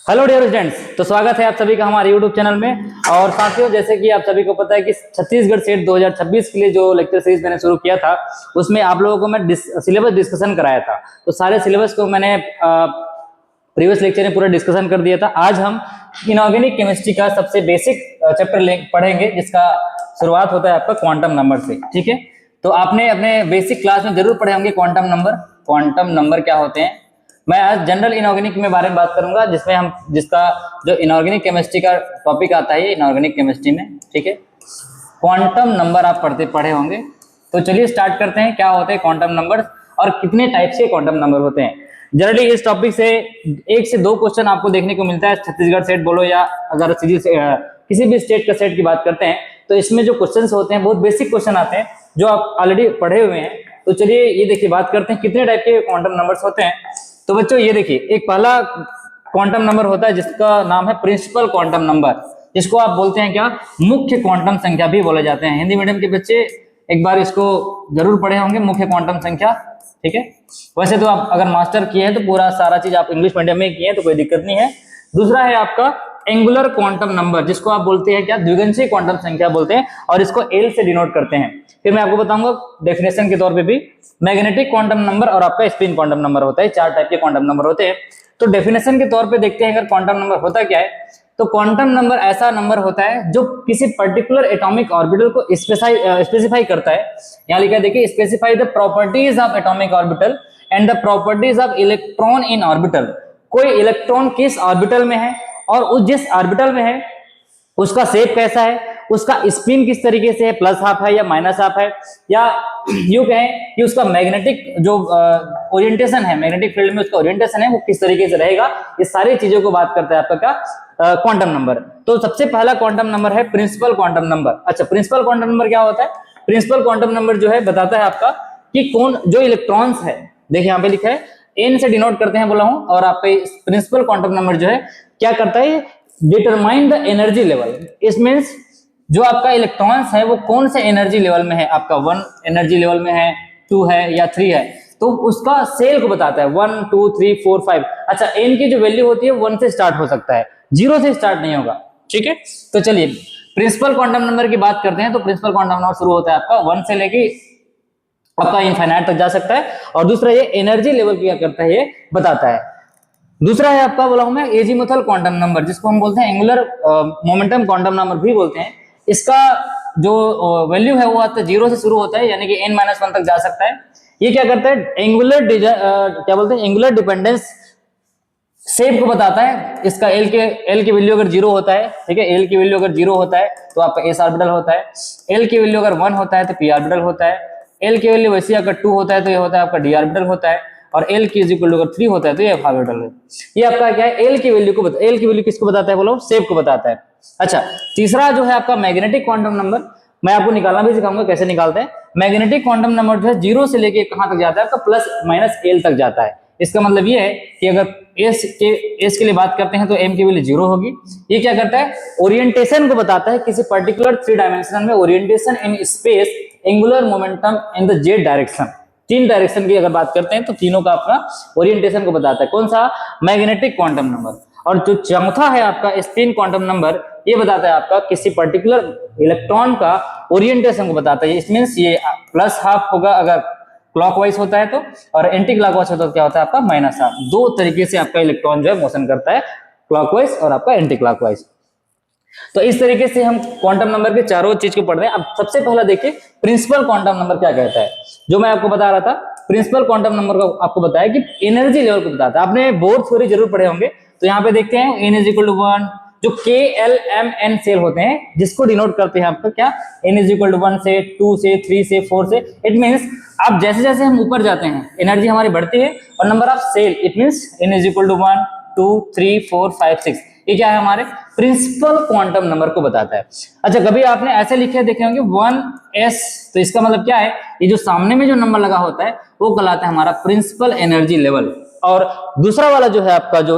Hello dear students, तो स्वागत है आप सभी का हमारे यूट्यूब चैनल में। और साथियों, जैसे कि आप सभी को पता है कि छत्तीसगढ़ सेट 2026 के लिए जो लेक्चर सीरीज मैंने शुरू किया था, उसमें आप लोगों को मैं सिलेबस डिस्कशन कराया था। तो सारे सिलेबस को मैंने प्रीवियस लेक्चर में पूरा डिस्कशन कर दिया था। आज हम इनऑर्गेनिक केमिस्ट्री का सबसे बेसिक चैप्टर पढ़ेंगे, जिसका शुरुआत होता है आपका क्वांटम नंबर से। ठीक है, तो आपने अपने बेसिक क्लास में जरूर पढ़े होंगे क्वांटम नंबर। क्वांटम नंबर क्या होते हैं। मैं आज जनरल इनऑर्गेनिक में बारे में बात करूंगा, जिसका जो इनऑर्गेनिक केमिस्ट्री का टॉपिक आता है इनऑर्गेनिक केमिस्ट्री में। ठीक है, क्वांटम नंबर आप पढ़े होंगे। तो चलिए स्टार्ट करते हैं, क्या होते हैं क्वांटम नंबर और कितने टाइप के क्वांटम नंबर होते हैं। जनरली इस टॉपिक से 1 से 2 क्वेश्चन आपको देखने को मिलता है। छत्तीसगढ़ सेट बोलो या अगर किसी भी स्टेट का सेट की बात करते हैं, तो इसमें जो क्वेश्चन होते हैं बहुत बेसिक क्वेश्चन आते हैं जो आप ऑलरेडी पढ़े हुए हैं। तो चलिए ये देखिए, बात करते हैं कितने टाइप के क्वांटम नंबर्स होते हैं। तो बच्चों ये देखिए, एक पहला क्वांटम नंबर होता है जिसका नाम है प्रिंसिपल क्वांटम नंबर, जिसको आप बोलते हैं क्या, मुख्य क्वांटम संख्या भी बोले जाते हैं। हिंदी मीडियम के बच्चे एक बार इसको जरूर पढ़े होंगे, मुख्य क्वांटम संख्या। ठीक है, वैसे तो आप अगर मास्टर किए हैं तो पूरा सारा चीज आप इंग्लिश मीडियम में किए हैं तो कोई दिक्कत नहीं है। दूसरा है आपका एंगुलर क्वांटम नंबर, जिसको आप बोलते हैं क्या, द्विगंशीय क्वांटम संख्या बोलते हैं, और इसको एल से डिनोट करते हैं। फिर मैं आपको बताऊंगा डेफिनेशन के तौर पे भी। मैग्नेटिक क्वांटम नंबर और आपका स्पिन क्वांटम नंबर होता है। 4 टाइप के क्वांटम नंबर होते हैं। तो डेफिनेशन के तौर पे देखते हैं अगर क्वांटम नंबर होता क्या है। तो क्वांटम नंबर ऐसा नंबर होता है जो किसी पर्टिकुलर एटॉमिक ऑर्बिटल को स्पेसिफाई करता है। यहाँ लिखा है देखिए, specify the properties of atomic orbital and the properties of electron in orbital. कोई इलेक्ट्रॉन किस ऑर्बिटल में है और उस जिस ऑर्बिटल में है उसका शेप कैसा है, उसका स्पिन किस तरीके से है, प्लस हाफ है या माइनस हाफ है, या यूं कहें कि उसका मैग्नेटिक जो ओरिएंटेशन है, मैग्नेटिक फील्ड में उसका ओरिएंटेशन है वो किस तरीके से रहेगा। ये सारी चीजों को बात करता है आपका क्या, क्वांटम नंबर। तो सबसे पहला क्वांटम नंबर है प्रिंसिपल क्वांटम नंबर। अच्छा, प्रिंसिपल क्वांटम नंबर क्या होता है। प्रिंसिपल क्वांटम नंबर जो है बताता है आपका कि कौन जो इलेक्ट्रॉन्स है, देखिए यहाँ पे लिखा है एन से डिनोट करते हैं बोला हूं। और आपका प्रिंसिपल क्वांटम नंबर जो है क्या करता है, डिटरमाइन द एनर्जी लेवल। इस मीन्स जो आपका इलेक्ट्रॉन्स है वो कौन से एनर्जी लेवल में है, आपका 1 एनर्जी लेवल में है, 2 है या 3 है, तो उसका सेल को बताता है 1 2 3 4 5। अच्छा, एन की जो वैल्यू होती है 1 से स्टार्ट हो सकता है, 0 से स्टार्ट नहीं होगा। ठीक है, तो चलिए प्रिंसिपल क्वांटम नंबर की बात करते हैं। तो प्रिंसिपल क्वांटम नंबर शुरू होता है आपका 1 से लेके आपका इनफाइनाइट तक जा सकता है। और दूसरा ये एनर्जी लेवल क्या करता है ये बताता है। दूसरा है आपका बोला हूं मैं एजीमुथल क्वांटम नंबर, जिसको हम बोलते हैं एंगुलर मोमेंटम क्वांटम नंबर भी बोलते हैं। इसका जो वैल्यू है वो आता है 0 से शुरू होता है, यानी कि n-1 तक जा सकता है। ये क्या करता है, क्या बोलते हैं, एंगुलर डिपेंडेंस शेप को बताता है। इसका एल की वैल्यू अगर 0 होता है, ठीक है, एल की वैल्यू अगर 0 होता है तो आपका एस ऑर्बिटल होता है। एल की वैल्यू अगर 1 होता है तो पी ऑर्बिटल होता है। एल की वैल्यू वैसे अगर 2 होता है तो ये होता है आपका डी ऑर्बिटल होता है। और एल की इक्वल टू अगर 3 होता है तो ये एफ ऑर्बिटल है। ये आपका क्या है, एल की वैल्यू किसको बताता है, बोलो शेप को बताता है। अच्छा, तीसरा जो है आपका मैग्नेटिक क्वांटम नंबर, मैं आपको निकालना भी सिखाऊंगा कैसे निकालते हैं। मैग्नेटिक क्वांटम नंबर जो है 0 से लेके कहां तक जाता है, आपका प्लस माइनस एल तक जाता है। इसका मतलब ये है कि अगर एस के लिए बात करते हैं तो एम की वैल्यू 0 होगी। ये क्या करता है, ओरिएंटेशन को बताता है, किसी पर्टिकुलर 3 डायमेंशन में orientation in space, angular momentum in the Z direction. 3 direction की अगर बात करते हैं तो तीनों का अपना ओरिएंटेशन को बताता है। कौन सा, मैग्नेटिक क्वांटम नंबर। और जो चौथा है आपका स्पिन क्वांटम नंबर, ये बताता है आपका किसी पर्टिकुलर इलेक्ट्रॉन का ओरिएंटेशन को बताता है। इट मींस ये प्लस हाफ होगा अगर क्लॉकवाइज होता है तो, और एंटी क्लॉकवाइज होता है तो क्या होता है आपका माइनस हाफ। 2 तरीके से आपका इलेक्ट्रॉन जो है मोशन करता है, क्लॉकवाइज और आपका एंटी क्लॉकवाइज। तो इस तरीके से हम क्वांटम नंबर के चारों चीज को पढ़ रहे हैं। अब सबसे पहला देखिए प्रिंसिपल क्वांटम नंबर क्या कहता है। जो मैं आपको बता रहा था, प्रिंसिपल क्वांटम नंबर को आपको बताया कि एनर्जी लेवल को बताता है। आपने बोर थ्योरी जरूर पढ़े होंगे। तो यहाँ पे देखते हैं n इज इक्वल टू 1, जो के एल एम एन सेल होते हैं, जिसको डिनोट करते हैं आपका क्या, n इज इक्वल टू 1 से 2 से 3 से 4 से। इट मीन्स अब जैसे जैसे हम ऊपर जाते हैं एनर्जी हमारी बढ़ती है, और number of cell, it means n is equal to 1 2 3 4 5 6। ये क्या है, हमारे प्रिंसिपल क्वांटम नंबर को बताता है। अच्छा, कभी आपने ऐसे लिखे देखे होंगे 1s, तो इसका मतलब क्या है, ये जो सामने में जो नंबर लगा होता है वो कहलाता है हमारा प्रिंसिपल एनर्जी लेवल। और दूसरा वाला जो है आपका जो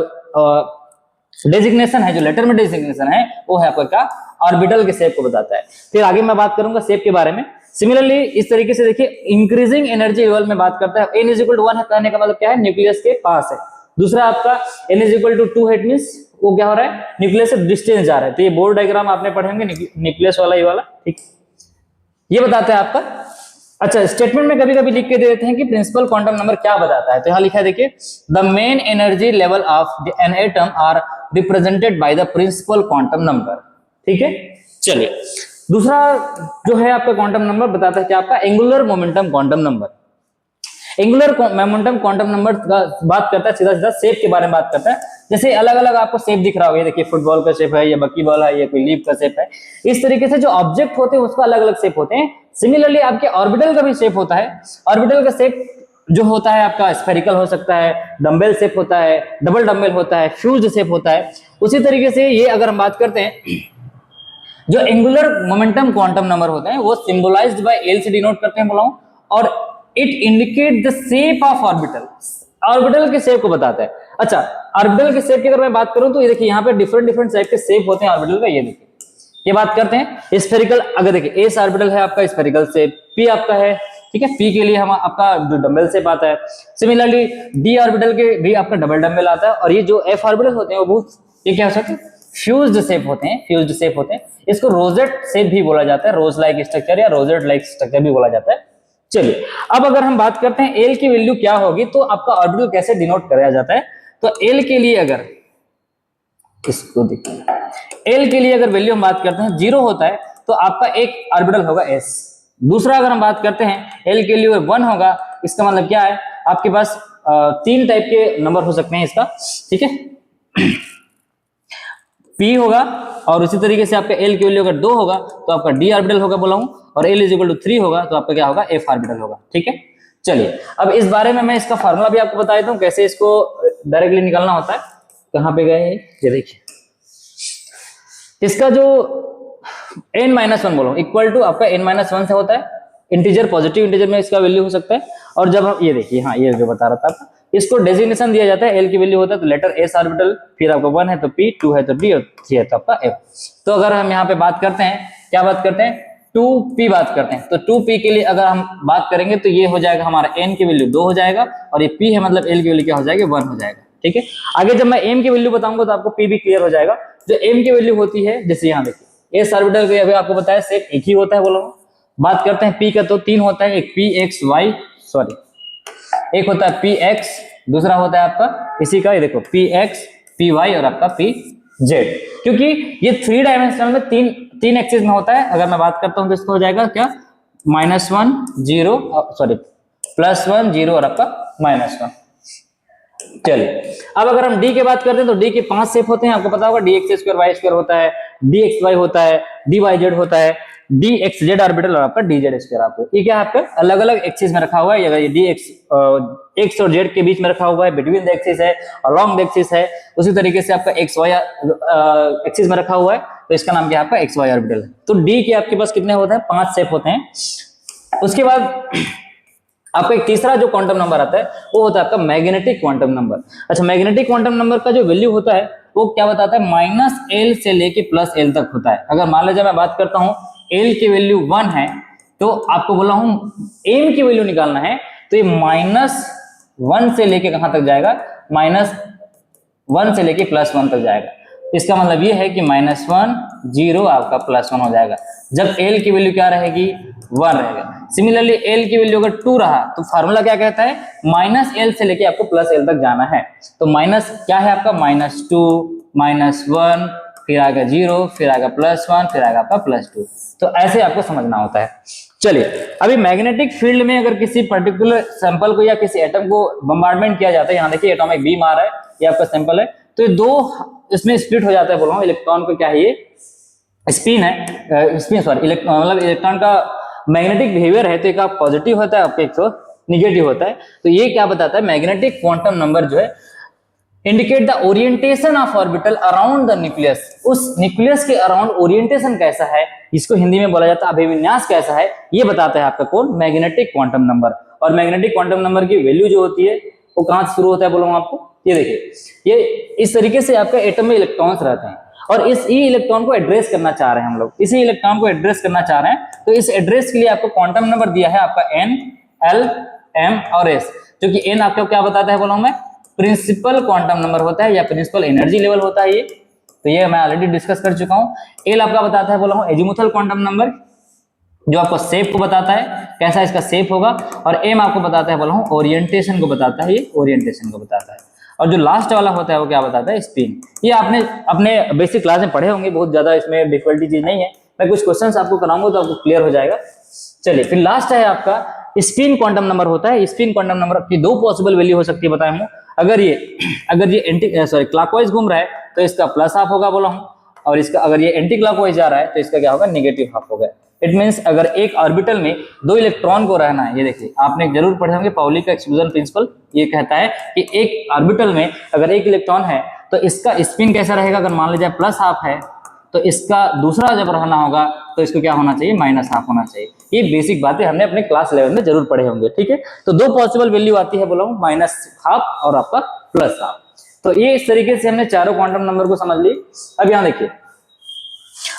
डेजिग्नेशन है, जो लेटर में डेजिग्नेशन है, वो है आपका क्या, ऑर्बिटल के शेप को बताता है। फिर आगे मैं बात करूंगा शेप के बारे में। सिमिलरली इस तरीके से देखिए, इंक्रीजिंग एनर्जी लेवल में बात करता है। n इज इक्वल टू 1 कहने का मतलब क्या है, न्यूक्लियस के पास है। दूसरा आपका n इज इक्वल टू 2 है, इट मींस वो क्या हो रहा है, न्यूक्लियस से डिस्टेंस जा रहा है। तो ये बोर डायग्राम आपने पढ़े होंगे, न्यूक्लियस वाला, ये वाला, ठीक। ये बताता है आपका। अच्छा, स्टेटमेंट में कभी कभी लिख के दे देते हैं कि प्रिंसिपल क्वांटम नंबर क्या बताता है। तो यहाँ लिखा है, देखिए, the main energy level of an atom are represented by the principal quantum number. ठीक है, चलिए दूसरा जो है आपका क्वांटम नंबर बताता है कि आपका angular momentum quantum number. Angular momentum quantum number बात करता है सीधा सीधा शेप के बारे में बात करता है। जैसे अलग अलग आपको शेप दिख रहा होगा, देखिए फुटबॉल का शेप है, ये बकी बॉल है, ये कोई लीफ का शेप है। इस तरीके से जो ऑब्जेक्ट होते हैं उसका अलग अलग शेप होते हैं। सिमिलरली आपके ऑर्बिटल का भी शेप होता है। ऑर्बिटल का शेप जो होता है आपका स्फेरिकल हो सकता है, डंबल शेप होता है, डबल डंबल होता है, फ्यूज्ड शेप होता है। उसी तरीके से ये अगर हम बात करते हैं, जो एंगुलर मोमेंटम क्वांटम नंबर होते हैं वो सिंबलाइज्ड बाय एल से डिनोट करते हैं बोला हूं, और it indicate the shape of orbital. Orbital के शेप को बताता है। अच्छा, ऑर्बिटल के शेप की अगर मैं बात करूं तो ये देखिए यहाँ पे डिफरेंट डिफरेंट टाइप के शेप होते हैं ऑर्बिटल का। ये देखिए, ये बात करते हैं स्फेरिकल। अगर देखिए एस ऑर्बिटल है आपका स्फेरिकल शेप, पी आपका है, ठीक है, पी के लिए हम आपका डंबल शेप आता है। सिमिलरली डी ऑर्बिटल के भी आपका डबल डंबल आता है। और ये जो एफ ऑर्बिटल होते हैं वो बहुत, ये क्या हो सकते हैं, फ्यूज्ड शेप होते हैं, फ्यूज्ड शेप होते हैं। इसको रोजेट शेप भी बोला जाता है, रोज लाइक स्ट्रक्चर या रोजेट लाइक स्ट्रक्चर भी बोला जाता है। चलिए अब अगर हम बात करते हैं एल की वैल्यू क्या होगी, तो आपका ऑर्बिटल कैसे डिनोट कराया जाता है। तो एल के लिए अगर इसको देखिए, एल के लिए अगर वैल्यू हम बात करते हैं 0 होता है तो आपका एक ऑर्बिटल होगा एस। दूसरा अगर हम बात करते हैं एल के लिए 1 होगा, इसका मतलब क्या है, आपके पास 3 टाइप के नंबर हो सकते हैं इसका, ठीक है, P होगा। और उसी तरीके से आपका L की वैल्यू अगर 2 होगा तो आपका D ऑर्बिटल होगा बोला हूं, और L इज इक्वल टू 3 होगा तो आपका क्या होगा, F ऑर्बिटल होगा। ठीक है, चलिए अब इस बारे में मैं इसका फार्मूला भी आपको बता देता हूं, कैसे इसको डायरेक्टली निकालना होता है। कहां पे गए, ये देखिए, इसका जो n-1 बोलो इक्वल टू आपका n-1 से होता है। इंटीजर, पॉजिटिव इंटीजर में इसका वैल्यू हो सकता है। और जब हम ये देखिए, हाँ ये जो बता रहा था आपका, इसको डेजिग्नेशन दिया जाता है। एल की वैल्यू होता है तो लेटर एस ऑर्बिटल, फिर आपका 1 है तो पी, 2 है तो डी, और 3 है तो आपका एफ। तो अगर हम यहाँ पे बात करते हैं, क्या बात करते हैं, 2p बात करते हैं। तो 2p के लिए अगर हम बात करेंगे तो ये हो जाएगा हमारा n की वैल्यू 2 हो जाएगा, और ये p है मतलब l की वैल्यू क्या हो जाएगी, 1 हो जाएगा। ठीक है, आगे जब मैं m की वैल्यू बताऊंगा तो आपको p भी क्लियर हो जाएगा। जो m की वैल्यू होती है, जैसे यहाँ देखिए एस ऑर्बिटल के अभी आपको बताया सिर्फ एक ही होता है बोला। बात करते हैं p का, तो 3 होता है, एक pxy, सॉरी एक होता है px, दूसरा होता है आपका इसी का, ये देखो px, py और आपका pz। क्योंकि ये 3 डायमेंशनल में तीन एक्सिस में होता है। अगर मैं बात करता हूं तो इसको हो जाएगा क्या, -1 0, सॉरी +1 0 और आपका -1। चलिए अब अगर हम डी की बात करते हैं तो डी के 5 शेप होते हैं, आपको पता होगा, dx2 y2 होता है, dxy होता है, dyz होता है, dxz ऑर्बिटल और आपका dz2। आपको ये क्या है, आपका अलग अलग एक्सिस में रखा हुआ है। ये dx x और z के बीच में रखा हुआ है, बिटवीन द एक्सिस है, अलॉन्ग द एक्सिस है। उसी तरीके से आपका xy एक्सिस में रखा हुआ है, तो इसका नाम क्या है, आपका xy ऑर्बिटल है। तो डी के आपके पास कितने होते हैं, 5 शेप होते हैं। उसके बाद आपका एक तीसरा जो क्वांटम नंबर आता है वो होता है आपका मैग्नेटिक क्वांटम नंबर। अच्छा, मैग्नेटिक क्वांटम नंबर का जो वैल्यू होता है वो क्या बताता है, -l से लेके +l तक होता है। अगर मान लीजिए मैं बात करता हूं l की वैल्यू 1 है, तो आपको बोला हूं m की वैल्यू निकालना है, तो ये -1 से लेके कहां तक जाएगा, -1 से लेके +1 तक जाएगा। इसका मतलब ये है कि -1 0 आपका +1 हो जाएगा, जब l की वैल्यू क्या रहेगी, 1 रहेगा। सिमिलरली l की वैल्यू अगर 2 रहा तो फार्मूला क्या कहता है, -l से लेके आपको +l तक जाना है। तो माइनस क्या है आपका, -2 -1, फिर आएगा 0, फिर आएगा +1, फिर आएगा आपका +2। तो ऐसे आपको समझना होता है। चलिए अभी मैग्नेटिक फील्ड में अगर किसी पर्टिकुलर सैंपल को या किसी एटम को बम्बार्डमेंट किया जाता है, यहाँ देखिए एटॉमिक बीम आ रहा है, ये आपका सैंपल है, तो ये 2 इसमें स्प्लिट हो जाता है। बोल रहा हूँ इलेक्ट्रॉन को क्या है, ये स्पिन है, स्पिन सॉरी मतलब इलेक्ट्रॉन का मैग्नेटिक बिहेवियर है, तो एक आप पॉजिटिव होता है, आपका एक तो निगेटिव होता है। तो ये क्या बताता है, मैग्नेटिक क्वांटम नंबर जो है indicate the orientation of orbital around the nucleus. उस न्यूक्लियस के अराउंड ओरिएंटेशन कैसा है, इसको हिंदी में बोला जाता है अभिविन्यास कैसा है, ये बताता है आपका कौन, मैग्नेटिक क्वांटम नंबर। और मैग्नेटिक क्वांटम नंबर की वैल्यू जो होती है वो कहां से शुरू होता है, बोलूंगा आपको, ये देखिए, ये इस तरीके से आपका एटम में इलेक्ट्रॉन्स रहते हैं, और इस ई इलेक्ट्रॉन को एड्रेस करना चाह रहे हैं हम लोग, इसी इलेक्ट्रॉन को एड्रेस करना चाह रहे हैं। तो इस एड्रेस के लिए आपको क्वांटम नंबर दिया है आपका n, l, m और s, जो कि n आपको क्या बताता है, बोला हूं मैं प्रिंसिपल क्वांटम नंबर होता है या प्रिंसिपल एनर्जी लेवल होता है ये, तो ये मैं ऑलरेडी डिस्कस कर चुका हूँ। एल आपका बताता है बोला हूँ एजीमुथल क्वांटम नंबर, जो आपको शेप को बताता है कैसा इसका शेप होगा, और एम आपको बताता है बोला हूँ ओरिएंटेशन को बताता है, ये ओरिएंटेशन को बताता है। और जो लास्ट वाला होता है वो क्या बताता है, स्पिन। ये आपने अपने बेसिक क्लास में पढ़े होंगे, बहुत ज्यादा इसमें डिफिकल्टी चीज नहीं है, मैं कुछ क्वेश्चंस आपको कराऊंगा तो आपको क्लियर हो जाएगा। चलिए फिर लास्ट है आपका स्पिन क्वांटम नंबर होता है। स्पिन क्वांटम नंबर की दो पॉसिबल वैल्यू हो सकती है बताया हूँ। अगर ये एंटी क्लॉकवाइज घूम रहा है तो इसका प्लस हाफ होगा बोला हूँ, और इसका अगर ये एंटी क्लॉकवाइज जा रहा है तो इसका क्या होगा, नेगेटिव हाफ होगा। इट मींस अगर एक ऑर्बिटल में दो इलेक्ट्रॉन को रहना है, ये देखिए आपने जरूर पढ़े होंगे पाउली का एक्सक्लूजन प्रिंसिपल, ये कहता है कि एक ऑर्बिटल में अगर एक इलेक्ट्रॉन है तो इसका स्पिन कैसा रहेगा, अगर मान लीजिए प्लस हाफ है तो इसका दूसरा जब रहना होगा तो इसको क्या होना चाहिए, माइनस हाफ होना चाहिए। ये बेसिक बातें हमने अपने क्लास 11 में जरूर पढ़े होंगे, ठीक है। तो दो पॉसिबल वैल्यू आती है बोला हूँ, माइनस हाफ और आपका प्लस हाफ। तो ये इस तरीके से हमने चारों क्वांटम नंबर को समझ ली। अब यहाँ देखिए,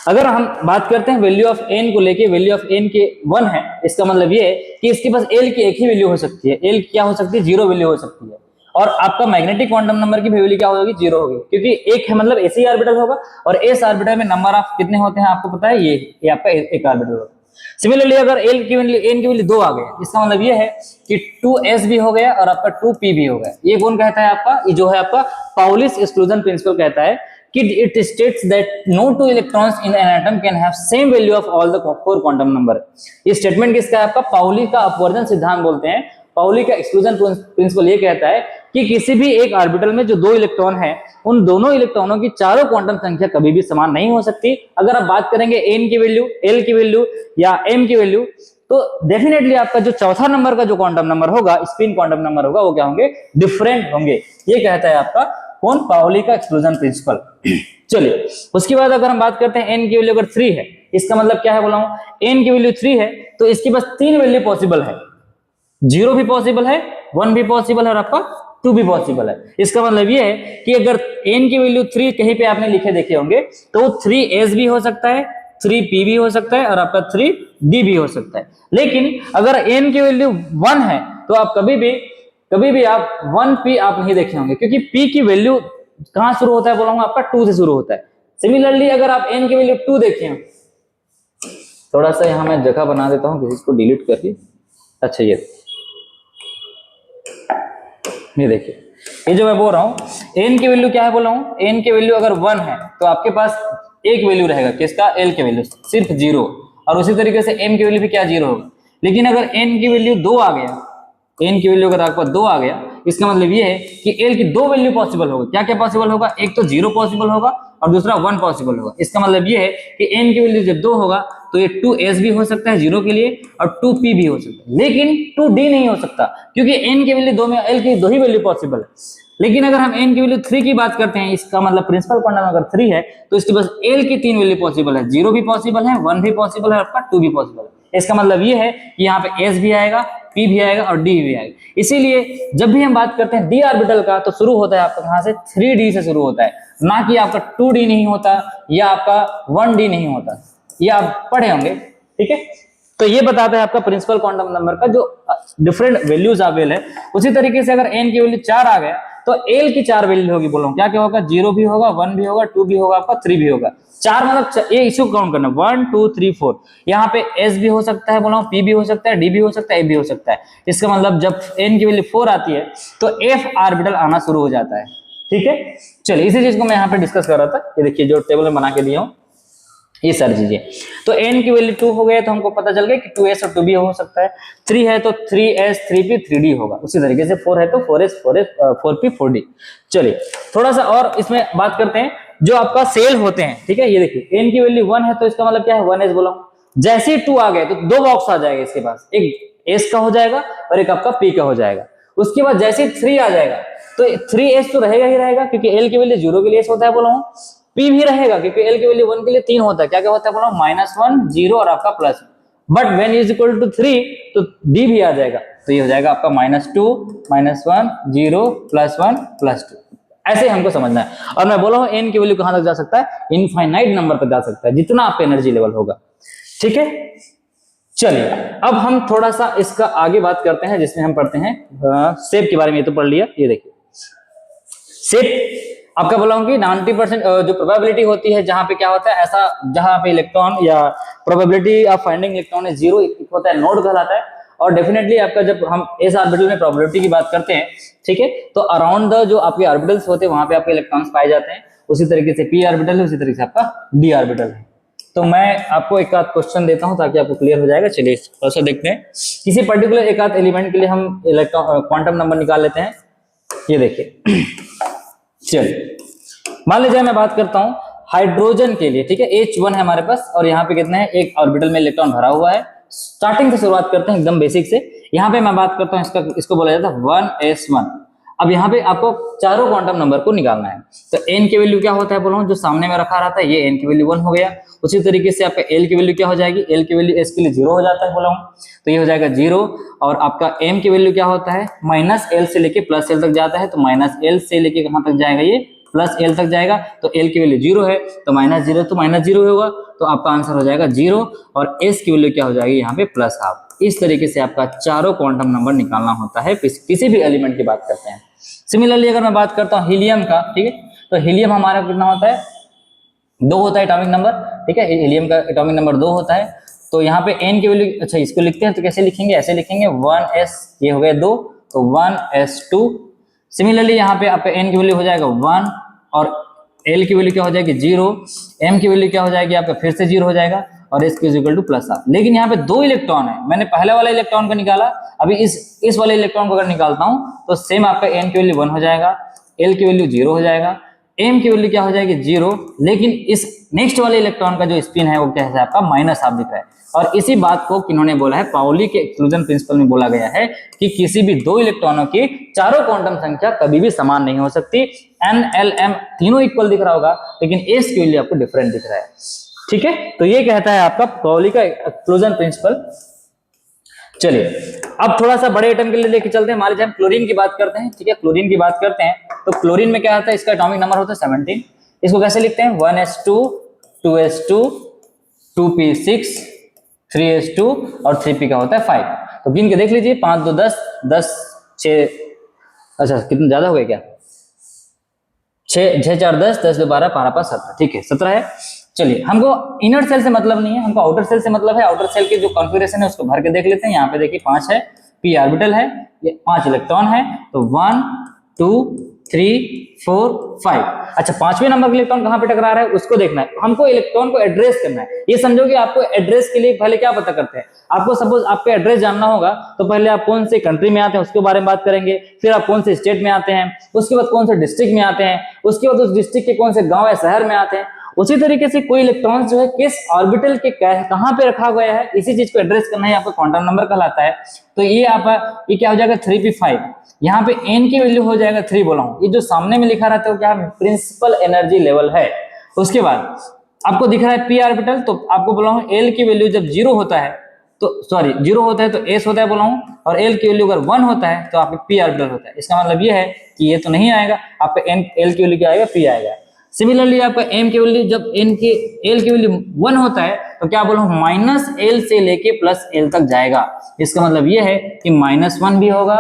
अगर हम बात करते हैं वैल्यू ऑफ एन को लेके, वैल्यू ऑफ एन के 1 है, इसका मतलब ये है कि इसके पास एल की एक ही वैल्यू हो सकती है। एल क्या हो सकती है, 0 वैल्यू हो सकती है, और आपका मैग्नेटिक क्वांटम नंबर की वैल्यू क्या होगी, 0 होगी, क्योंकि एक है मतलब ऐसे ही ऑर्बिटल होगा, और एस ऑर्बिटल में नंबर ऑफ कितने होते हैं आपको पता है, ये आपका एक ऑर्बिटल होगा। सिमिलरली अगर एल की वैल्यू एन की वैल्यू 2 आ गया, इसका मतलब ये है कि 2s भी हो गया और आपका 2p भी हो गया। ये कौन कहता है आपका, ये जो है आपका पाउलिस एक्सक्लूजन प्रिंसिपल कहता है कि it states that no two electrons in an atom can have same value of all the four quantum number। ये स्टेटमेंट किसका है, आपका पाउली का अपवर्जन सिद्धांत बोलते हैं। पाउली का एक्सक्लूजन प्रिंसिपल ये कहता है कि किसी भी एक ऑर्बिटल में जो दो इलेक्ट्रॉन है, उन दोनों इलेक्ट्रॉनों की चारों क्वांटम संख्या कभी भी समान नहीं हो सकती। अगर आप बात करेंगे एन की वैल्यू, एल की वैल्यू या एम की वैल्यू, तो डेफिनेटली आपका जो चौथा नंबर का जो क्वांटम नंबर होगा, स्पिन क्वांटम नंबर होगा, वो क्या होंगे, डिफरेंट होंगे। ये कहता है आपका कौन, पाउली का एक्सक्लूजन प्रिंसिपल। चलिए उसके बाद अगर हम बात करते हैं एन की वैल्यू अगर 3 है, इसका मतलब क्या है बोला हूं, एन की वैल्यू 3 है तो इसके पास 3 वैल्यू पॉसिबल है, 0 भी पॉसिबल है, 1 भी पॉसिबल है और आपका 2 भी पॉसिबल है। इसका मतलब ये है कि अगर एन की वैल्यू 3 कहीं पे आपने लिखे देखे होंगे तो 3s भी हो सकता है, 3p भी हो सकता है और आपका 3d भी हो सकता है। लेकिन अगर एन की वैल्यू 1 है तो आप कभी भी आप 1p आप नहीं देखे होंगे, क्योंकि p की वैल्यू कहां शुरू होता है बोला हूं, आपका 2 से शुरू होता है। सिमिलरली अगर आप n की वैल्यू 2 देखें, थोड़ा सा यहां मैं जगह बना देता हूं किसी को डिलीट करके। अच्छा ये देखिए, ये जो मैं बोल रहा हूं n की वैल्यू क्या है बोला हूं, n की वैल्यू अगर 1 है तो आपके पास एक वैल्यू रहेगा किसका, l की वैल्यू सिर्फ 0, और उसी तरीके से m की वैल्यू भी क्या 0 होगा। लेकिन अगर n की वैल्यू 2 आ गया, n की वैल्यू अगर आपको 2 आ गया, इसका मतलब ये है कि l की 2 वैल्यू पॉसिबल होगा। क्या क्या पॉसिबल होगा, एक तो 0 पॉसिबल होगा और दूसरा 1 पॉसिबल होगा। इसका मतलब ये है कि n की वैल्यू जब 2 होगा तो ये 2s भी हो सकता है 0 के लिए और 2p भी हो सकता है, लेकिन 2d नहीं हो सकता, क्योंकि n की वैल्यू 2 में l की 2 ही वैल्यू पॉसिबल है। लेकिन अगर हम n की वैल्यू 3 की बात करते हैं, इसका मतलब प्रिंसिपल क्वांटम अगर 3 है तो इसके पास l की 3 वैल्यू पॉसिबल है, 0 भी पॉसिबल है, 1 भी पॉसिबल है, आपका 2 भी पॉसिबल है। इसका मतलब ये है कि यहाँ पे s भी आएगा, p भी आएगा और d भी आएगा। इसीलिए जब भी हम बात करते हैं d ऑर्बिटल का तो शुरू होता है आपका कहां से, 3d से शुरू होता है, ना कि आपका 2d नहीं होता या आपका 1d नहीं होता। ये आप पढ़े होंगे, ठीक है। तो ये बताता है आपका प्रिंसिपल क्वांटम नंबर का जो डिफरेंट वैल्यूज अवेल है। उसी तरीके से अगर n की वैल्यू 4 आ गया तो l की 4 वैल्यू होगी, बोलो क्या क्या होगा, 0 भी होगा, 1 भी होगा, 2 भी होगा, आपका 3 भी होगा। 4 मतलब ये इशू काउंट करना, 1 2 3 4, यहाँ पे s भी हो सकता है, बोला p भी हो सकता है, d भी हो सकता है, a भी हो सकता है। इसका मतलब जब n की वैल्यू 4 आती है तो f ऑर्बिटल आना शुरू हो जाता है, ठीक है। चलिए इसी चीज को मैं यहाँ पे डिस्कस कर रहा था। ये देखिए जो टेबल में बना के दिया हूँ ये सारी चीजें। तो n की वैल्यू 2 हो गया तो हमको पता चल गया कि 2s और 2b हो सकता है, 3 है तो 3s 3p 3d होगा, उसी तरीके से 4 है तो 4s 4p 4d। चलिए थोड़ा सा और इसमें बात करते हैं जो आपका सेल होते हैं, ठीक है। ये देखिए n की वैल्यू 1 है तो इसका मतलब क्या है, 1s बोला हूं। जैसे ही 2 आ गए तो 2 बॉक्स आ जाएगा इसके पास, एक s का हो जाएगा और एक आपका p का हो जाएगा। उसके बाद जैसे 3 आ जाएगा तो 3s तो रहेगा ही रहेगा, क्योंकि l की वैल्यू 0 के लिए s होता है, बोला हूं। p भी रहेगा क्योंकि l की वैल्यू 1 के लिए 3 होता है, क्या क्या होता है बोला, -1 0 और आपका plus. But when is equal to 3 तो d भी आ जाएगा, तो ये हो जाएगा आपका -2 -1 0 +1 +2। ऐसे हमको समझना है। और मैं बोला हूं n की वैल्यू कहां तक जा सकता है, इनफाइनाइट नंबर तक जा सकता है, जितना आपका एनर्जी लेवल होगा, ठीक है। चलिए अब हम थोड़ा सा इसका आगे बात करते हैं, जिसमें हम पढ़ते हैं शेप के बारे में। ये तो पढ़ लिया, ये देखिए सेट आपका बोला हूँ कि 90% जो प्रोबेबिलिटी होती है जहां पे क्या होता है ऐसा, जहां पे इलेक्ट्रॉन या प्रोबेबिलिटी ऑफ फाइंडिंग इलेक्ट्रॉन है 0 होता है, नोड कहलाता है। और डेफिनेटली आपका जब हम एस ऑर्बिटल में प्रोबेबिलिटी की बात करते हैं, ठीक है, तो अराउंड द जो आपके ऑर्बिटल्स होते हैं वहां पे आपके इलेक्ट्रॉन्स पाए जाते हैं। उसी तरीके से पी ऑर्बिटल है, उसी तरीके से आपका डी ऑर्बिटल है। तो मैं आपको एक आध क्वेश्चन देता हूं ताकि आपको क्लियर हो जाएगा। चलिए थोड़ा सा देखते हैं, किसी पर्टिकुलर एक आध एलिमेंट के लिए हम इलेक्ट्रॉन क्वांटम नंबर निकाल लेते हैं। ये देखिए, चलिए मान लीजिए मैं बात करता हूं हाइड्रोजन के लिए, ठीक है, H1 है हमारे पास और यहाँ पे कितने हैं, एक ऑर्बिटल में इलेक्ट्रॉन भरा हुआ है। स्टार्टिंग से शुरुआत करते हैं एकदम बेसिक से। यहाँ पे मैं बात करता हूँ इसको बोला जाता है 1s1। अब यहाँ पे आपको चारों क्वांटम नंबर को निकालना है। तो n की वैल्यू क्या होता है बोलो, जो सामने में रखा रहता है, ये n की वैल्यू 1 हो गया। उसी तरीके से आपका l की वैल्यू क्या हो जाएगी, l की वैल्यू s के लिए 0 हो जाता है बोला हूँ, तो ये हो जाएगा 0। और आपका m की वैल्यू क्या होता है, -l से लेके +l तक जाता है, तो -l से लेके कहाँ तक जाएगा, ये +l तक जाएगा। तो l की वैल्यू 0 है, तो -0 तो -0 होगा, तो आपका आंसर हो जाएगा 0। और s की वैल्यू क्या हो जाएगी यहाँ पे +12। इस तरीके से आपका चारों क्वांटम नंबर निकालना होता है किसी भी एलिमेंट की बात करते हैं। सिमिलरली अगर मैं बात करता हूँ हीलियम का, ठीक है, तो हीलियम हमारा कितना होता है, 2 होता है एटॉमिक नंबर, ठीक है, हीलियम का एटॉमिक नंबर 2 होता है। तो यहाँ पे n की वैल्यू, अच्छा इसको लिखते हैं तो कैसे लिखेंगे, ऐसे लिखेंगे 1s, ये हो गया 2, तो 1s2। सिमिलरली यहाँ पे आपका n की वैल्यू हो जाएगा 1 और l की वैल्यू क्या हो जाएगी 0, m की वैल्यू क्या हो जाएगी आपका फिर से 0 हो जाएगा और s इक्वल टू +12। लेकिन यहाँ पे 2 इलेक्ट्रॉन है, मैंने पहले वाले इलेक्ट्रॉन को निकाला, अभी इस वाले इलेक्ट्रॉन को अगर निकालता हूँ तो सेम आपका n की वैल्यू 1 हो जाएगा, l की वैल्यू 0 हो जाएगा, m की वैल्यू क्या हो जाएगी 0। लेकिन इस नेक्स्ट वाले इलेक्ट्रॉन का जो स्पिन है वो क्या है आपका -12 दिख रहा है। और इसी बात को किन्होंने बोला है, पाउली के एक्सक्लूजन प्रिंसिपल में बोला गया है कि किसी भी 2 इलेक्ट्रॉनों की चारों क्वांटम संख्या कभी भी समान नहीं हो सकती। n l m तीनों इक्वल दिख रहा होगा, लेकिन s की वैल्यू आपको डिफरेंट दिख रहा है, ठीक है। तो ये कहता है आपका पाउली का एक्सक्लूजन प्रिंसिपल। चलिए अब थोड़ा सा बड़े एटम के लिए लेके चलते हैं। मान लीजिए हम क्लोरीन की बात करते हैं, ठीक है, क्लोरीन की बात करते हैं तो क्लोरीन में क्या आता है, इसका एटॉमिक नंबर होता है 17। इसको कैसे लिखते हैं, 1s2 2s2 2p6 3s2 और 3p का होता है 5। तो गिन के देख लीजिए, 5 2 10 10 6, अच्छा कितना ज्यादा हो गया क्या, 6 6 4 10 10 2 12 12 5 17, ठीक है 17 है। चलिए हमको इनर सेल से मतलब नहीं है, हमको आउटर सेल से मतलब है। आउटर सेल के जो कॉन्फ़िगरेशन है उसको भर के देख लेते हैं। यहाँ पे देखिए 5 है, p ऑर्बिटल है, ये 5 इलेक्ट्रॉन है, तो 1 2 3 4 5। अच्छा 5वें नंबर का इलेक्ट्रॉन कहाँ पे टकरा रहा है उसको देखना है, हमको इलेक्ट्रॉन को एड्रेस करना है। ये समझो कि आपको एड्रेस के लिए पहले क्या पता करते हैं, आपको सपोज आपका एड्रेस जानना होगा तो पहले आप कौन से कंट्री में आते हैं उसके बारे में बात करेंगे, फिर आप कौन से स्टेट में आते हैं, उसके बाद कौन से डिस्ट्रिक्ट में आते हैं, उसके बाद उस डिस्ट्रिक्ट के कौन से गांव या शहर में आते हैं। उसी तरीके से कोई इलेक्ट्रॉन जो है किस ऑर्बिटल के कहां पे रखा गया है, इसी चीज को एड्रेस करना है, आपका क्वांटम नंबर कहलाता है। तो ये क्या हो जाएगा 3p5। यहाँ पे n की वैल्यू हो जाएगा 3 बोला हूं, ये जो सामने में लिखा रहता है वो क्या है, प्रिंसिपल एनर्जी लेवल है। उसके बाद आपको दिख रहा है p ऑर्बिटल, तो आपको बोला हूं l की वैल्यू जब 0 होता है तो सॉरी 0 होता है तो s होता है बोला हूं, और l की वैल्यू अगर 1 होता है तो आपका p ऑर्बिटल होता है। इसका मतलब ये है कि ये तो नहीं आएगा, आपका l की वैल्यू क्या आएगा, p आएगा। सिमिलरली आपका m की वैल्यू जब l की वैल्यू 1 होता है तो क्या बोला हूं, -l से लेके +l तक जाएगा। इसका मतलब ये है कि -1 भी होगा,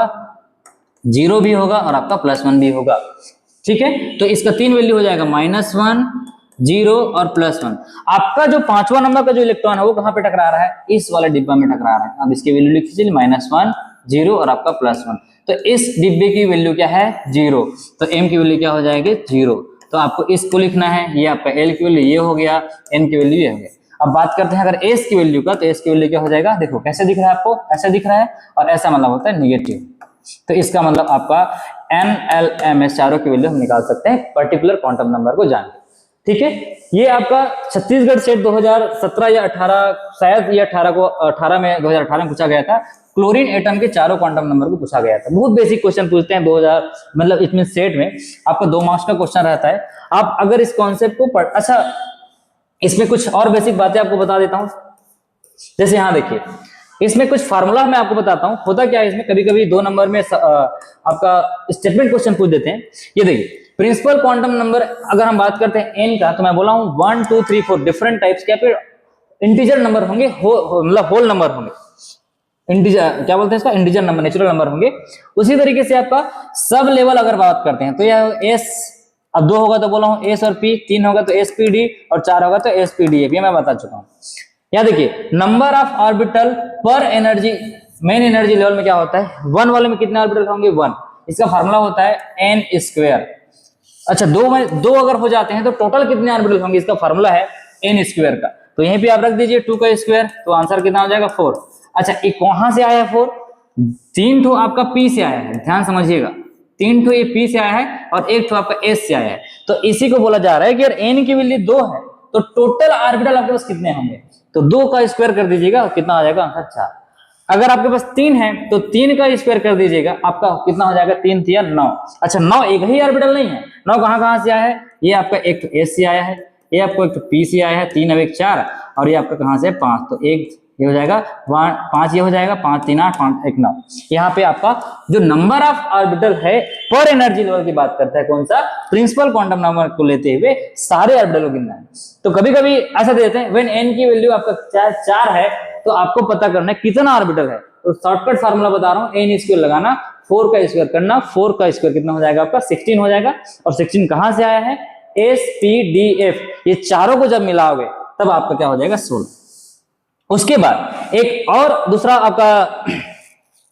0 भी होगा और आपका +1 भी होगा, ठीक है। तो इसका 3 वैल्यू हो जाएगा, -1 0 और +1। आपका जो 5वां नंबर का जो इलेक्ट्रॉन है वो कहां पे टकरा रहा है, इस वाले डिब्बा में टकरा रहा है। अब इसकी वैल्यू लिख लीजिए, -1 0 और आपका +1। तो इस डिब्बे की वैल्यू क्या है 0, तो m की वैल्यू क्या हो जाएगी 0। तो आपको इसको लिखना है, ये आपका l की वैल्यू ये हो गया, n की वैल्यू ये हो गया। अब बात करते हैं अगर s की वैल्यू का, तो s की वैल्यू क्या हो जाएगा, देखो कैसे दिख रहा है आपको, ऐसे दिख रहा है और ऐसा मतलब होता है नेगेटिव। तो इसका मतलब आपका n l m s चारों की वैल्यू हम निकाल सकते हैं पर्टिकुलर क्वांटम नंबर को जान के, ठीक है। ये आपका छत्तीसगढ़ सेट 2017 या 18, शायद ये 2018 में पूछा गया था। क्लोरीन एटम के चारों क्वांटम नंबर को पूछा गया था। बहुत बेसिक क्वेश्चन पूछते हैं 2000 मतलब इसमें सेट में आपका 2 मार्क्स का क्वेश्चन रहता है। आप अगर इस कॉन्सेप्ट को अच्छा इसमें कुछ और बेसिक बातें आपको बता देता हूं। जैसे यहाँ देखिए, इसमें कुछ फार्मूला मैं आपको बताता हूं। होता क्या है इसमें, कभी कभी 2 नंबर में आपका स्टेटमेंट क्वेश्चन पूछ देते हैं। ये देखिए प्रिंसिपल क्वांटम नंबर अगर हम बात करते हैं n का, तो मैं बोला हूं 1 2 3 4 डिफरेंट टाइप्स के इंटीजर नंबर होंगे, मतलब होल नंबर होंगे। इंटीजर क्या बोलते हैं इसका, इंटीजर नंबर, नेचुरल नंबर होंगे। उसी तरीके से आपका सब लेवल अगर बात करते हैं तो यह एस, अब 2 होगा तो बोला हूं एस और पी, 3 होगा तो एस पी डी और 4 होगा तो एस पी डी एफ, ये मैं बता चुका हूं। यहाँ देखिए नंबर ऑफ ऑर्बिटल पर एनर्जी, मेन एनर्जी लेवल में क्या होता है, 1 वाले में कितने ऑर्बिटल होंगे 1, इसका फार्मूला होता है एन स्क्वायर। अच्छा 2 अगर हो जाते हैं तो टोटल कितने ऑर्बिटल होंगे, इसका फार्मूला है एन स्क्वायर का। तो यहीं पे आप रख दीजिए 2 का स्क्वायर, तो आंसर कितना हो जाएगा 4। अच्छा एक वहां से आया 4, 3 ठो आपका पी से आया है, ध्यान समझिएगा, 3 ठो ये पी से आया है और 1 ठो आपका एस से आया है। तो इसी को बोला जा रहा है कि अगर एन की वैल्यू 2 है तो टोटल ऑर्बिटल आपके पास कितने होंगे, तो 2 का स्क्वायर कर दीजिएगा, कितना आ जाएगा आंसर 4। अगर आपके पास 3 है तो 3 का स्क्वायर कर दीजिएगा, आपका कितना हो जाएगा 3 3 9। अच्छा 9 एक ही ऑर्बिटल नहीं है, 9 कहां से आया है, ये आपका एक तो एस से आया है, ये आपको एक तो पी से आया है, 3 अब 1 4, और ये आपका कहां से 5, तो एक ये हो जाएगा 5, ये हो जाएगा 5 3 8 5 1 9। यहाँ पे आपका जो नंबर ऑफ ऑर्बिटल है पर एनर्जी लेवल की बात करता है, कौन सा, प्रिंसिपल क्वांटम नंबर को लेते हुए सारे ऑर्बिटल को गिनना है। तो कभी कभी ऐसा देते हैं व्हेन एन की वैल्यू आपका 4 है तो आपको पता करना है कितना ऑर्बिटल है, तो शॉर्टकट फार्मूला बता रहा हूं, एन स्क्वायर लगाना, 4 का स्क्वायर करना, 4 का स्क्वायर कितना हो जाएगा आपका 16 हो जाएगा, और 16 कहां से आया है, एस पी डी एफ, ये चारों को जब मिलाओगे तब आपका क्या हो जाएगा 16। उसके बाद एक और दूसरा आपका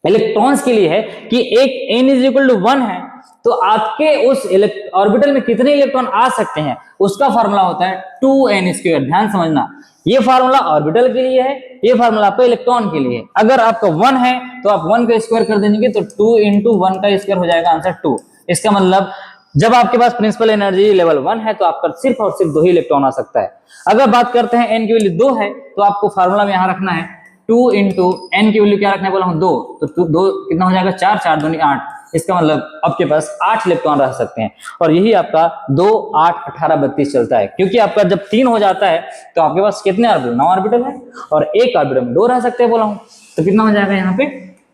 इलेक्ट्रॉन्स के लिए है कि एक n इज इक्वल टू 1 है तो आपके उस ऑर्बिटल में कितने इलेक्ट्रॉन आ सकते हैं, उसका फार्मूला होता है 2n स्क्वायर। ध्यान समझना, ये फार्मूला ऑर्बिटल के लिए है, ये फार्मूला आपका इलेक्ट्रॉन के लिए है। अगर आपका 1 है तो आप 1 का स्क्वायर कर देंगे तो 2 इंटू 1 का स्क्वायर हो जाएगा आंसर 2। इसका मतलब जब आपके पास प्रिंसिपल एनर्जी लेवल 1 है तो आपका सिर्फ और सिर्फ 2 ही इलेक्ट्रॉन आ सकता है। अगर बात करते हैं एन की वैल्यू 2 है तो आपको फार्मूला में यहां रखना है 2 इंटू एन की वैल्यू क्या रखना है, बोला हूं 2, तो 2 कितना हो जाएगा 4, 4 दूनी 8, इसका मतलब आपके पास 8 इलेक्ट्रॉन रह सकते हैं। और यही आपका 2 8 18 32 चलता है, क्योंकि आपका जब 3 हो जाता है तो आपके पास कितने ऑर्बिटल, 9 ऑर्बिटल है, और एक ऑर्बिटल में 2 रह सकते हैं बोला हूं। तो कितना हो जाएगा यहाँ पे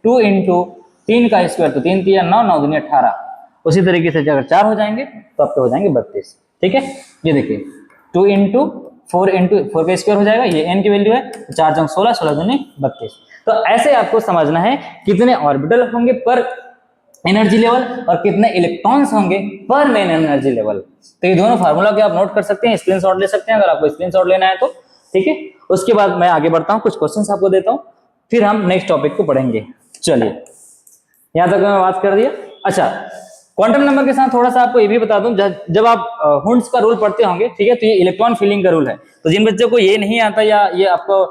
2 इंटू 3 का स्क्वायर, तो 3 3 9, 9 दूनी 18। उसी तरीके से अगर 4 हो जाएंगे तो आपके हो जाएंगे 32। ठीक है, ये देखिए 2 इंटू 4 इंटू 4 का स्क्वायर हो जाएगा, ये एन की वैल्यू है, 4 जंग 16, 16 दूनी 32। तो ऐसे आपको समझना है कितने ऑर्बिटल होंगे पर एनर्जी लेवल और कितने इलेक्ट्रॉन्स होंगे पर मेन एनर्जी लेवल। तो ये दोनों फार्मूला के आप नोट कर सकते हैं, स्क्रीनशॉट ले सकते हैं अगर आपको स्क्रीनशॉट लेना है तो। ठीक है, उसके बाद मैं आगे बढ़ता हूँ, कुछ क्वेश्चंस आपको देता हूँ, फिर हम नेक्स्ट टॉपिक को पढ़ेंगे। चलिए यहां तक मैं बात कर दिया। अच्छा क्वांटम नंबर के साथ थोड़ा सा आपको ये भी बता दूं, जब आप हुंड्स का रूल पढ़ते होंगे, ठीक है, तो ये इलेक्ट्रॉन फिलिंग का रूल है। तो जिन बच्चों को ये नहीं आता या ये आपको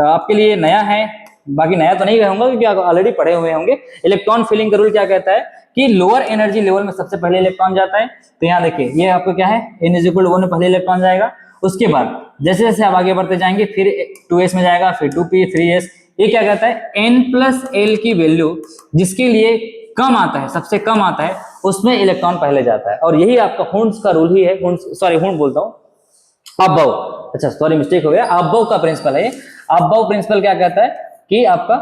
आपके लिए नया है, बाकी नया तो नहीं कहूंगा क्योंकि आप ऑलरेडी पढ़े हुए होंगे, इलेक्ट्रॉन फिलिंग का रूल क्या कहता है कि लोअर एनर्जी लेवल में सबसे पहले इलेक्ट्रॉन जाता है। तो यहाँ देखिए ये आपको क्या है, n इज इक्वल टू 1 में पहले इलेक्ट्रॉन जाएगा, उसके बाद जैसे जैसे आप आगे बढ़ते जाएंगे फिर 2s में जाएगा, फिर 2p 3s। ये क्या कहता है, n+l की वैल्यू जिसके लिए कम आता है, सबसे कम आता है, उसमें इलेक्ट्रॉन पहले जाता है। और यही आपका हुंड्स का रूल ही है, हुंड बोलता हूं, अबव, अच्छा सॉरी मिस्टेक हो गया, अबव का प्रिंसिपल है। अबव प्रिंसिपल क्या कहता है कि आपका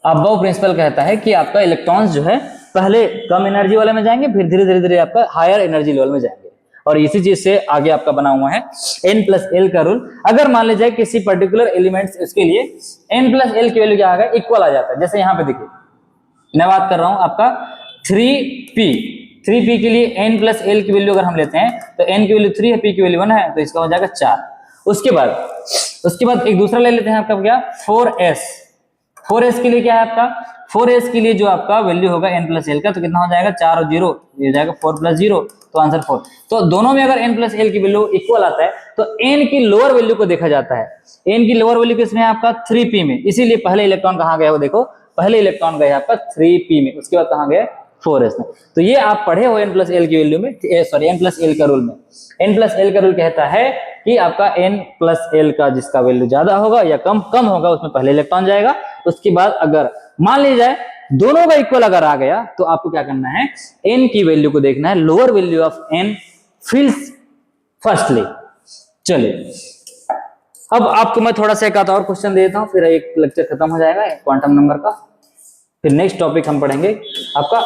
अबव प्रिंसिपल कहता है कि आपका इलेक्ट्रॉन्स जो है पहले कम एनर्जी वाले में जाएंगे, फिर धीरे धीरे आपका हायर एनर्जी लेवल में जाएंगे। और इसी चीज से आगे आपका बना हुआ है n+l का रूल। अगर मान लीजिए किसी पर्टिकुलर एलिमेंट्स इसके लिए n+l की वैल्यू क्या आ गया, इक्वल आ जाता है। जैसे यहाँ पे देखिए मैं बात कर रहा हूं आपका 3p के लिए n+l की वैल्यू अगर हम लेते हैं तो n की वैल्यू 3 है, p की वैल्यू 1 है, तो इसका हो जाएगा 4। उसके बाद एक दूसरा ले लेते हैं आपका क्या, 4s के लिए क्या है आपका, 4s के लिए जो आपका वैल्यू होगा n+l का, तो कितना हो जाएगा 4 और 0, ये हो जाएगा 4 + 0, तो आंसर 4। तो दोनों में अगर n+l की वैल्यू इक्वल आता है तो n की लोअर वैल्यू को देखा जाता है। n की लोअर वैल्यू किसमें है आपका 3p में, इसीलिए पहले इलेक्ट्रॉन कहां गया वो देखो, पहले इलेक्ट्रॉन गया आपका 3p में, उसके बाद कहां गया 4s में। तो ये आप पढ़े हो n+l की वैल्यू में, सॉरी n+l का रूल में। n+l का रूल कहता है कि आपका n+l का जिसका वैल्यू ज्यादा होगा या कम होगा उसमें पहले इलेक्ट्रॉन जाएगा। उसके बाद अगर मान लीजिए जाए दोनों का इक्वल अगर आ गया तो आपको क्या करना है, n की वैल्यू को देखना है, lower value of n fills firstly. चलिए अब आपको मैं थोड़ा सा एक आधा और क्वेश्चन देता हूं, फिर एक लेक्चर खत्म हो जाएगा क्वांटम नंबर का। फिर नेक्स्ट टॉपिक हम पढ़ेंगे आपका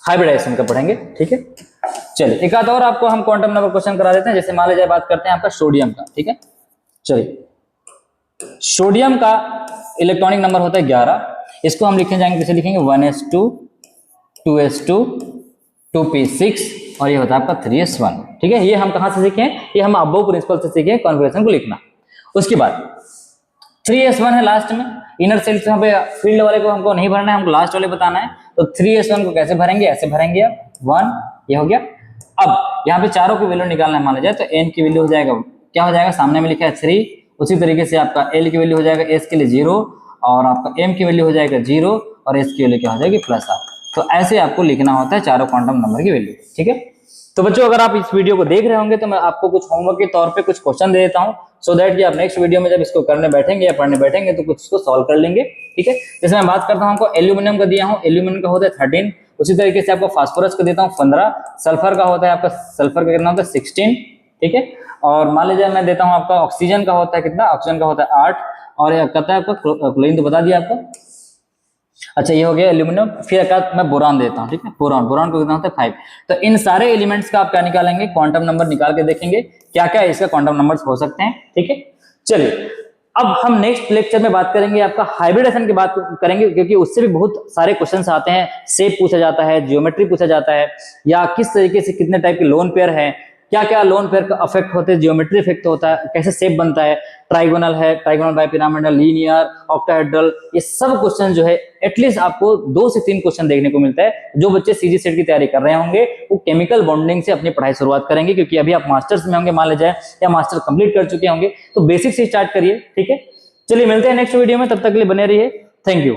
हाइब्रिडाइजेशन का पढ़ेंगे। ठीक है, चलिए एक आधा और आपको हम क्वांटम नंबर क्वेश्चन करा देते हैं। जैसे मान लीजिए बात करते हैं आपका सोडियम का। ठीक है, चलिए सोडियम का इलेक्ट्रॉनिक नंबर होता है 11, इसको हम लिखने जाएंगे, कैसे लिखेंगे 1s2 2s2 2p6 और ये होता है आपका 3s1। ठीक है, ये हम कहां से सीखे हैं, ये हम अबोव प्रिंसिपल से सीखे कॉन्फ़िगरेशन को लिखना। उसके बाद 3s1 है लास्ट में, इनर सेल से यहाँ पे फील्ड वाले को हमको नहीं भरना है, हमको लास्ट वाले बताना है। तो 3s1 को कैसे भरेंगे, ऐसे भरेंगे आप 1, ये हो गया। अब यहाँ पे चारों की वैल्यू निकालना है, मान लीजिए तो n की वैल्यू हो जाएगा, क्या हो जाएगा, सामने में लिखा है 3, उसी तरीके से आपका l की वैल्यू हो जाएगा s के लिए 0 और आपका m की वैल्यू हो जाएगा 0 और s की वैल्यू क्या हो जाएगी +r। तो ऐसे आपको लिखना होता है चारों क्वांटम नंबर की वैल्यू। ठीक है, तो बच्चों अगर आप इस वीडियो को देख रहे होंगे तो मैं आपको कुछ होमवर्क के तौर पे कुछ क्वेश्चन दे देता हूं, सो दैट कि आप नेक्स्ट वीडियो में जब इसको करने बैठेंगे या पढ़ने बैठेंगे तो कुछ इसको सॉल्व कर लेंगे। ठीक है, जैसे मैं बात करता हूं, आपको एल्यूमिनियम का दिया हूं, एल्यूमिनियम का होता है 13, उसी तरीके से आपको फास्फोरस का देता हूं 15, सल्फर का होता है आपका, सल्फर का कितना होता है 16। ठीक है, और मान लीजिए मैं देता हूं आपका ऑक्सीजन का होता है कितना, ऑक्सीजन का होता है 8 और ये कहता है आपका क्लोरीन, तो बता दिया आपको। अच्छा, ये हो गया एल्यूमिनियम। फिर एक मैं बोरान देता हूं, ठीक है, बोरान, बोरान को कितना होता है 5। तो इन सारे एलिमेंट्स का आप क्या निकालेंगे, क्वांटम नंबर निकाल के देखेंगे क्या क्या इसका क्वांटम नंबर्स हो सकते हैं। ठीक है, चलिए अब हम नेक्स्ट लेक्चर में बात करेंगे आपका हाइब्रिडेशन की बात करेंगे, क्योंकि उससे भी बहुत सारे क्वेश्चंस आते हैं, शेप पूछा जाता है, ज्योमेट्री पूछा जाता है, या किस तरीके से कितने टाइप के लोन पेयर है, क्या क्या लोन पेयर का अफेक्ट होते हैं, ज्योमेट्री इफेक्ट होता है, कैसे शेप बनता है, ट्राइगोनल है, ट्राइगोनल बाइपिरामिडल, लीनियर, ऑक्टाहेड्रल, ये सब क्वेश्चन जो है एटलीस्ट आपको 2 से 3 क्वेश्चन देखने को मिलता है। जो बच्चे सीजी सेट की तैयारी कर रहे होंगे वो केमिकल बॉन्डिंग से अपनी पढ़ाई शुरुआत करेंगे, क्योंकि अभी आप मास्टर्स में होंगे मान लीजिए, या मास्टर कंप्लीट कर चुके होंगे, तो बेसिक से स्टार्ट करिए। ठीक है, चलिए मिलते हैं नेक्स्ट वीडियो में, तब तक के लिए बने रहिए, थैंक यू।